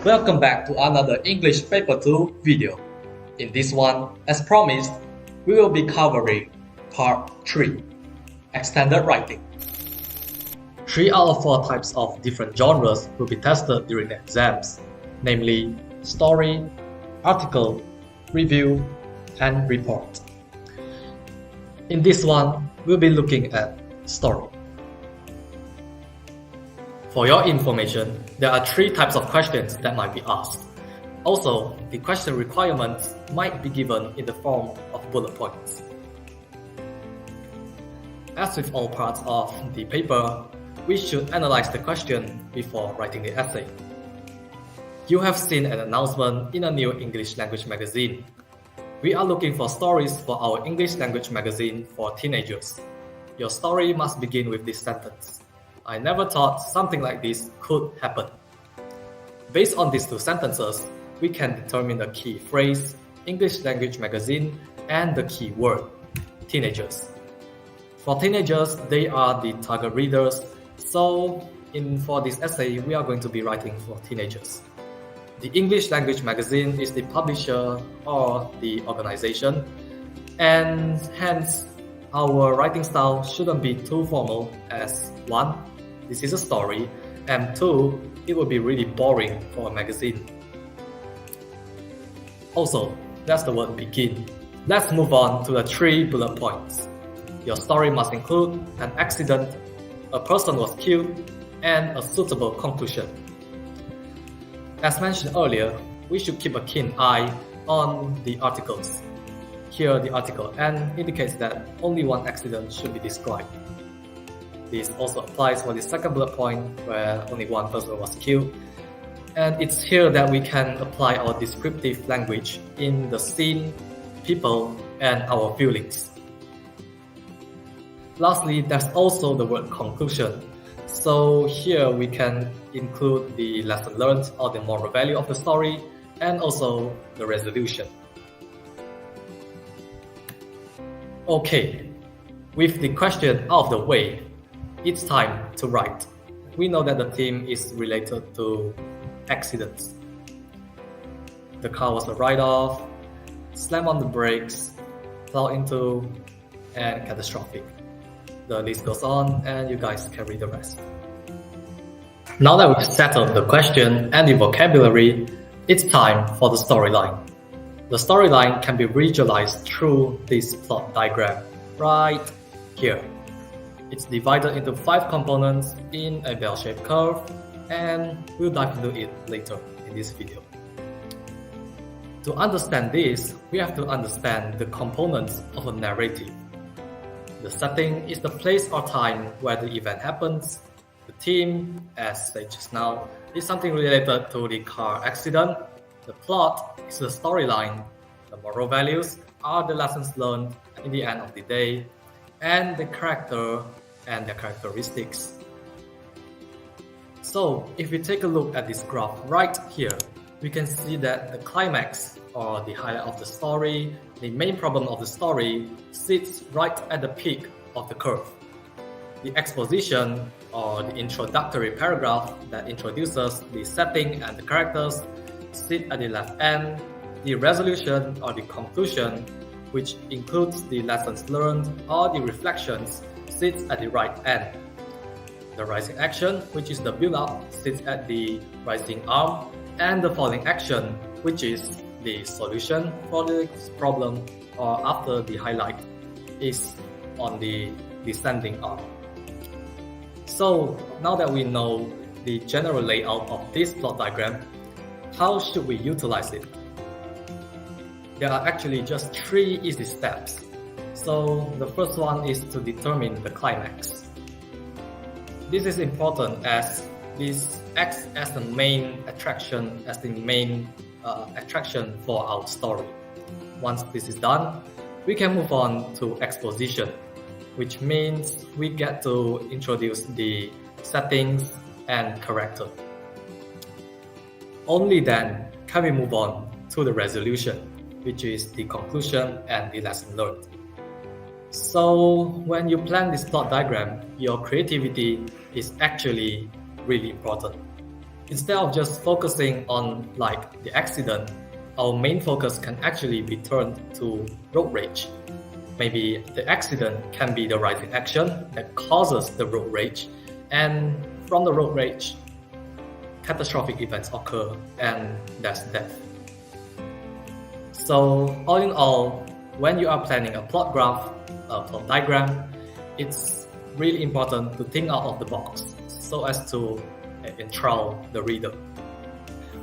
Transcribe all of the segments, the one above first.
Welcome back to another English Paper 2 video. In this one, as promised, we will be covering Part 3, Extended Writing. 3 out of 4 types of different genres will be tested during the exams, namely story, article, review, and report. In this one, we'll be looking at story. For your information, there are 3 types of questions that might be asked. Also, the question requirements might be given in the form of bullet points. As with all parts of the paper, we should analyze the question before writing the essay. You have seen an announcement in a new English language magazine. We are looking for stories for our English language magazine for teenagers. Your story must begin with this sentence. I never thought something like this could happen. Based on these 2 sentences, we can determine the key phrase, English language magazine, and the key word, teenagers. For teenagers, they are the target readers, so for this essay, we are going to be writing for teenagers. The English language magazine is the publisher or the organization, and hence, our writing style shouldn't be too formal as 1. This is a story, and 2. It will be really boring for a magazine. Also, that's the word begin. Let's move on to the 3 bullet points. Your story must include an accident, a person was killed, and a suitable conclusion. As mentioned earlier, we should keep a keen eye on the articles. Here, the article N indicates that only 1 accident should be described. This also applies for the second bullet point where only 1 person was killed. And it's here that we can apply our descriptive language in the scene, people, and our feelings. Lastly, there's also the word conclusion. So here we can include the lesson learned or the moral value of the story and also the resolution. Okay, with the question out of the way, it's time to write. We know that the theme is related to accidents. The car was a write-off, slam on the brakes, plow into, and catastrophic. The list goes on, and you guys can read the rest. Now that we've settled the question and the vocabulary, it's time for the storyline. The storyline can be visualized through this plot diagram right here. It's divided into 5 components in a bell-shaped curve, and we'll dive into it later in this video. To understand this, we have to understand the components of a narrative. The setting is the place or time where the event happens. The theme, as said just now, is something related to the car accident. The plot is the storyline. The moral values are the lessons learned in the end of the day, and the character and their characteristics. So, if we take a look at this graph right here, we can see that the climax or the highlight of the story, the main problem of the story, sits right at the peak of the curve. The exposition or the introductory paragraph that introduces the setting and the characters sit at the left end. The resolution or the conclusion, which includes the lessons learned or the reflections, sits at the right end. The rising action, which is the build-up, sits at the rising arm, and the falling action, which is the solution for the problem or after the highlight, is on the descending arm. So now that we know the general layout of this plot diagram, how should we utilize it? There are actually just 3 easy steps. So the first one is to determine the climax. This is important as this acts as the main attraction, attraction for our story. Once this is done, we can move on to exposition, which means we get to introduce the settings and character. Only then can we move on to the resolution, which is the conclusion and the lesson learned. So when you plan this plot diagram, your creativity is actually really important. Instead of just focusing on like the accident, our main focus can actually be turned to road rage. Maybe the accident can be the rising action that causes the road rage, and from the road rage, catastrophic events occur, and that's death. So all in all, when you are planning a plot graph, a plot diagram, it's really important to think out of the box so as to enthrall the reader.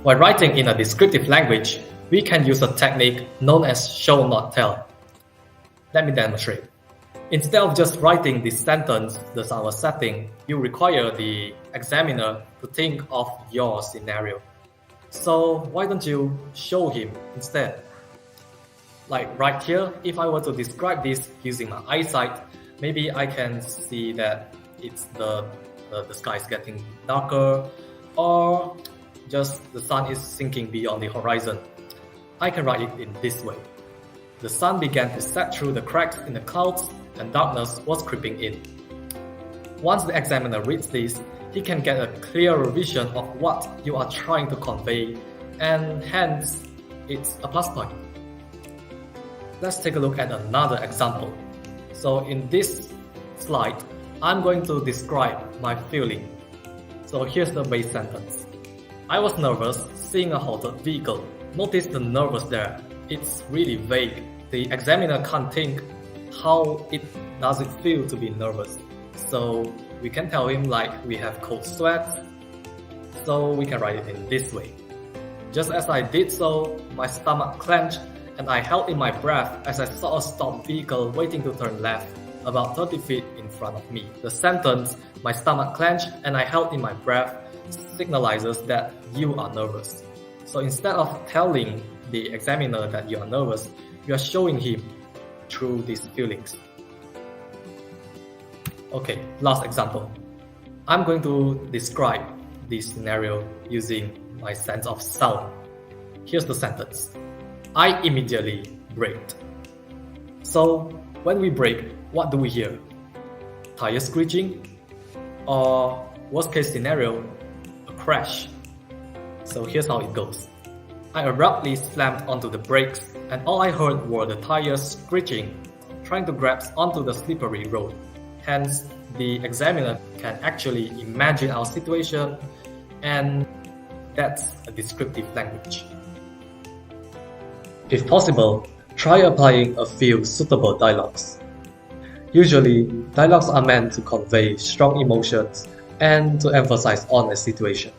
While writing in a descriptive language, we can use a technique known as show not tell. Let me demonstrate. Instead of just writing this sentence, that's our setting, you require the examiner to think of your scenario. So why don't you show him instead? Like right here, if I were to describe this using my eyesight, maybe I can see that it's the sky is getting darker, or just the sun is sinking beyond the horizon. I can write it in this way. The sun began to set through the cracks in the clouds and darkness was creeping in. Once the examiner reads this, he can get a clearer vision of what you are trying to convey, and hence, it's a plus point. Let's take a look at another example. So in this slide, I'm going to describe my feeling. So here's the base sentence. I was nervous seeing a halted vehicle. Notice the nervous there. It's really vague. The examiner can't think how does it feel to be nervous. So we can tell him like we have cold sweats. So we can write it in this way. Just as I did so, my stomach clenched and I held in my breath as I saw a stopped vehicle waiting to turn left about 30 feet in front of me. The sentence, my stomach clenched and I held in my breath, signalizes that you are nervous. So instead of telling the examiner that you are nervous, you are showing him through these feelings. Okay, last example. I'm going to describe this scenario using my sense of sound. Here's the sentence. I immediately braked. So when we brake, what do we hear? Tire screeching? Or worst case scenario, a crash? So here's how it goes. I abruptly slammed onto the brakes and all I heard were the tires screeching, trying to grasp onto the slippery road. Hence, the examiner can actually imagine our situation, and that's a descriptive language. If possible, try applying a few suitable dialogues. Usually, dialogues are meant to convey strong emotions and to emphasize on a situation.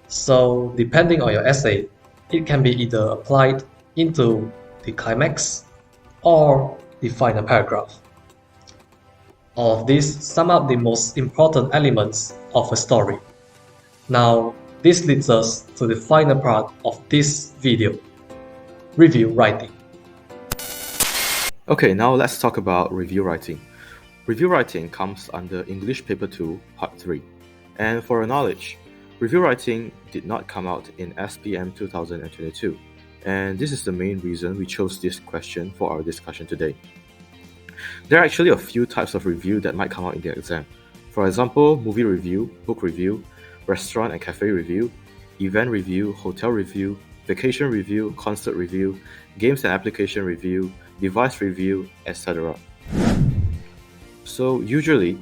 So, depending on your essay, it can be either applied into the climax or the final paragraph. All of these sum up the most important elements of a story. Now, this leads us to the final part of this video, review writing. Okay, now let's talk about review writing. Review writing comes under English Paper 2, Part 3. And for your knowledge, review writing did not come out in SPM 2022. And this is the main reason we chose this question for our discussion today. There are actually a few types of review that might come out in the exam. For example, movie review, book review, restaurant and cafe review, event review, hotel review, vacation review, concert review, games and application review, device review, etc. So usually,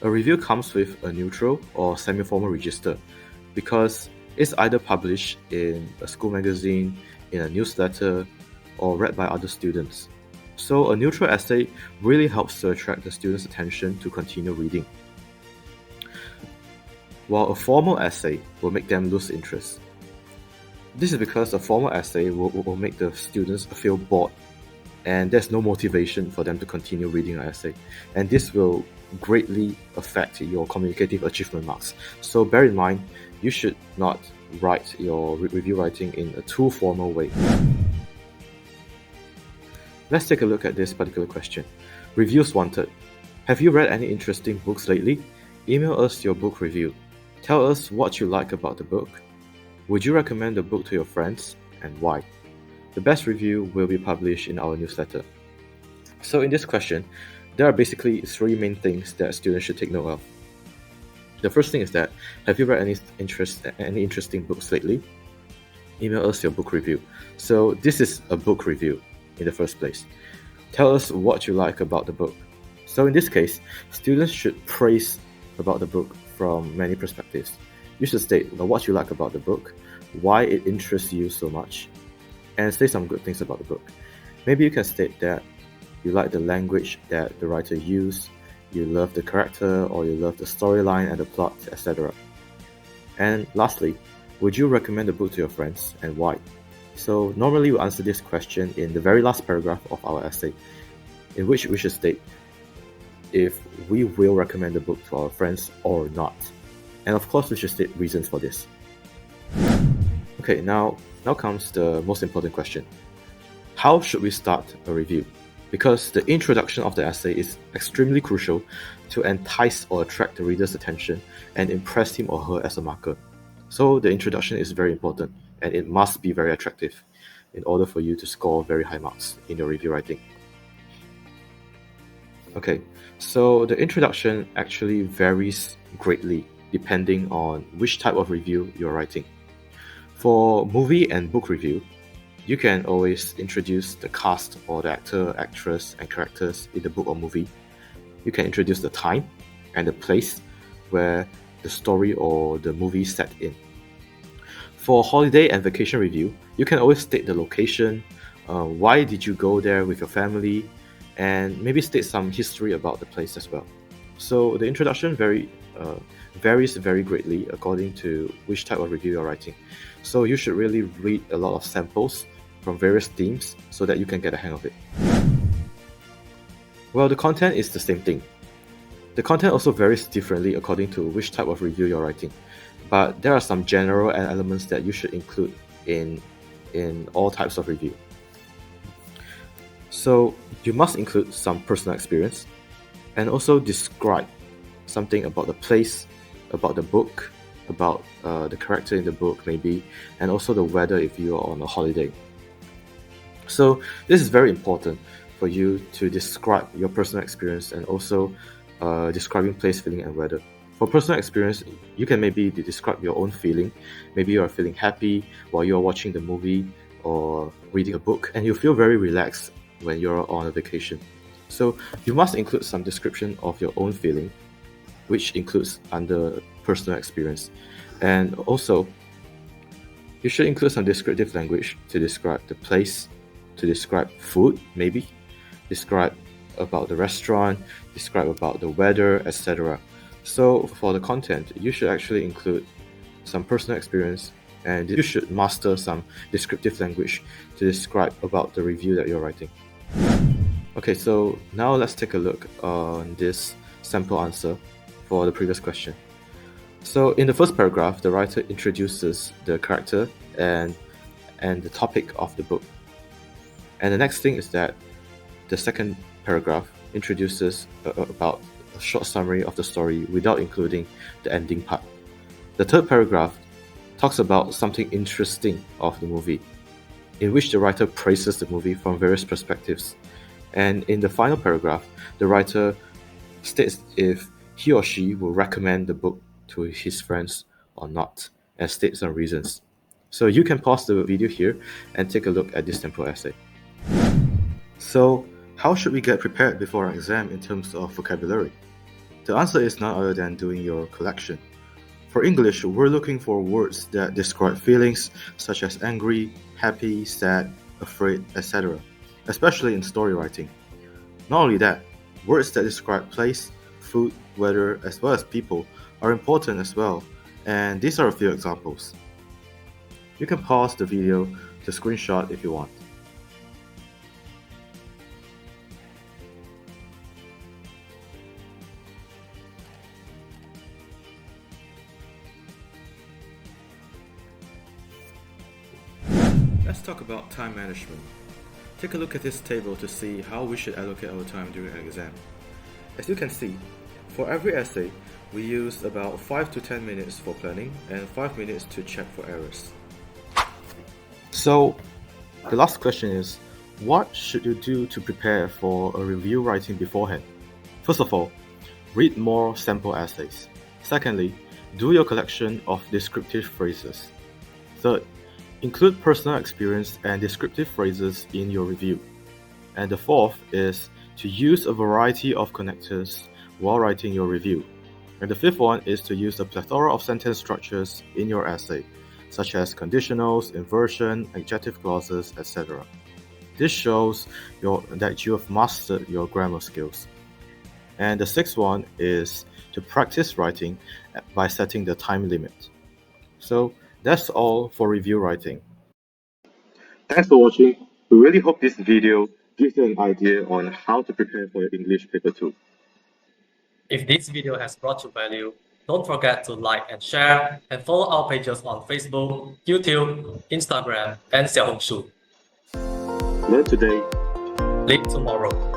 a review comes with a neutral or semi-formal register because it's either published in a school magazine, in a newsletter, or read by other students. So a neutral essay really helps to attract the students' attention to continue reading, while a formal essay will make them lose interest. This is because a formal essay will make the students feel bored and there's no motivation for them to continue reading an essay. And this will greatly affect your communicative achievement marks. So bear in mind, you should not write your review writing in a too formal way. Let's take a look at this particular question. Reviews wanted. Have you read any interesting books lately? Email us your book review. Tell us what you like about the book. Would you recommend the book to your friends, and why? The best review will be published in our newsletter. So in this question, there are basically three main things that students should take note of. The first thing is that, have you read any interesting books lately? Email us your book review. So this is a book review in the first place. Tell us what you like about the book. So in this case, students should praise about the book from many perspectives. You should state what you like about the book, why it interests you so much, and say some good things about the book. Maybe you can state that you like the language that the writer used, you love the character, or you love the storyline and the plot, etc. And lastly, would you recommend the book to your friends, and why? So normally we answer this question in the very last paragraph of our essay, in which we should state if we will recommend the book to our friends or not. And of course we should state reasons for this. Okay, now comes the most important question. How should we start a review? Because the introduction of the essay is extremely crucial to entice or attract the reader's attention and impress him or her as a marker. So the introduction is very important, and it must be very attractive in order for you to score very high marks in your review writing. Okay, so the introduction actually varies greatly depending on which type of review you're writing. For movie and book review, you can always introduce the cast or the actor, actress, and characters in the book or movie. You can introduce the time and the place where the story or the movie set in. For holiday and vacation review, you can always state the location, why did you go there with your family, and maybe state some history about the place as well. So the introduction varies very greatly according to which type of review you're writing. So you should really read a lot of samples from various themes so that you can get a hang of it. Well, the content is the same thing. The content also varies differently according to which type of review you're writing, but there are some general elements that you should include in all types of review. So you must include some personal experience and also describe something about the place, about the book, about the character in the book maybe, and also the weather if you are on a holiday. So this is very important for you to describe your personal experience and also describing place, feeling, and weather. For personal experience, you can maybe describe your own feeling. Maybe you are feeling happy while you're watching the movie or reading a book, and you feel very relaxed when you're on a vacation. So you must include some description of your own feeling, which includes under personal experience. And also, you should include some descriptive language to describe the place, to describe food, maybe, describe about the restaurant, describe about the weather, etc. So for the content, you should actually include some personal experience, and you should master some descriptive language to describe about the review that you're writing. Okay, so now let's take a look on this sample answer for the previous question. So in the first paragraph, the writer introduces the character and the topic of the book. And the next thing is that the second paragraph introduces about a short summary of the story without including the ending part. The third paragraph talks about something interesting of the movie, in which the writer praises the movie from various perspectives. And in the final paragraph, the writer states if he or she will recommend the book to his friends or not, and state some reasons. So you can pause the video here and take a look at this sample essay. So, how should we get prepared before our exam in terms of vocabulary? The answer is none other than doing your collection. For English, we're looking for words that describe feelings such as angry, happy, sad, afraid, etc., especially in story writing. Not only that, words that describe place, food, weather, as well as people are important as well, and these are a few examples. You can pause the video to screenshot if you want. Let's talk about time management. Take a look at this table to see how we should allocate our time during an exam. As you can see, for every essay, we use about 5 to 10 minutes for planning and 5 minutes to check for errors. So, the last question is, what should you do to prepare for a review writing beforehand? First of all, read more sample essays. Secondly, do your collection of descriptive phrases. Third, include personal experience and descriptive phrases in your review. And the fourth is to use a variety of connectors while writing your review. And the fifth one is to use a plethora of sentence structures in your essay, such as conditionals, inversion, adjective clauses, etc. This shows that you have mastered your grammar skills. And the sixth one is to practice writing by setting the time limit. So that's all for review writing. Thanks for watching. We really hope this video gives you an idea on how to prepare for your English paper 2. If this video has brought you value, don't forget to like and share, and follow our pages on Facebook, YouTube, Instagram, and Xiaohongshu. Learn today. Live tomorrow.